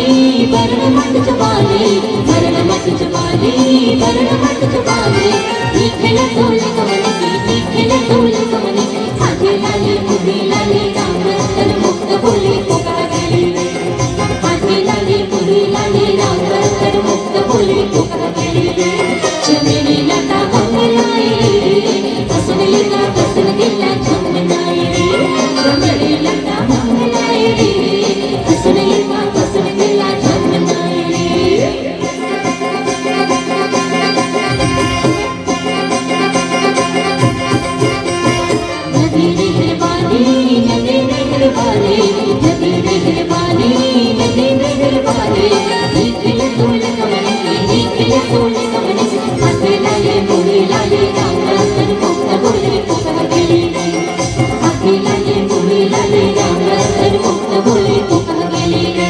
बरण मत चबाले बरण मत चबाले बरण मत चबाले निखिल तोल कमल की निखिल तोल कमल की हाथे लाले मुझे लाले राम रतन मुक्त बोले पुकार गेले हाथे लाले मुझे लाले राम रतन मुक्त बोले पुकार गेले चमेली लता मंगलाए हसन लगा हसन दिला चमनाए रे चमेली लता मंगलाए रे हसन लगा हसन दिला चमनाए रे नदी मेहरबानी नदी मेहरबानी नदी मेहरबानी नदी मेहरबानी निखिल तोल कमल की निखिल तोल कमल की हाथे लाले मुड़ी लाले राम रतन मुक्त बोले पुकार गेले हाथे लाले मुड़ी लाले राम रतन मुक्त बोले पुकार गेले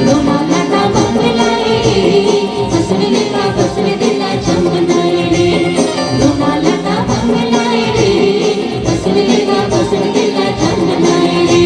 रोमा लता मंगलाए हसन लेका हसन दिला चमनाए रे रोमा लता मंगलाए हसन लेका हसन दिला चमनाए रे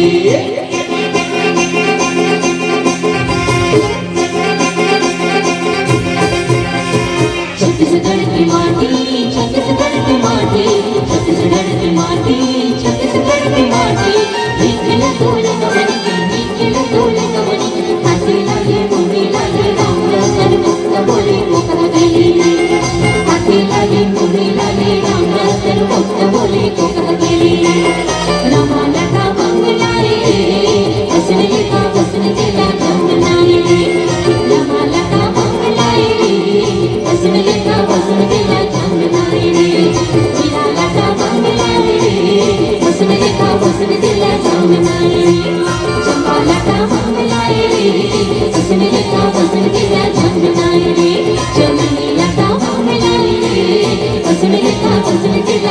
छत्तीसगढ़ की माटी छत्तीसगढ़ की माटी छत्तीसगढ़ की माटी छत्तीसगढ़ की माटी निखिल तोल कमल की निखिल तोल कमल की हाथे लाले मुड़ी लाले राम रतन मुक्त बोले पुकार गेले हाथे लाले मुड़ी लाले राम रतन मुक्त बोले पुकार गेले रमा लता मंगलाए हसन लेका हसन दिला चमनाए रे रमा लता मंगलाए हसन लेका हसन दिला चमनाए रे मीरा लता मंगलाए हसन लेका हसन दिला चमनाए रे चंपा लता मंगलाए हसन लेका हसन दिला चमनाए रे चमेली लता मंगलाए हसन लेका हसन दिला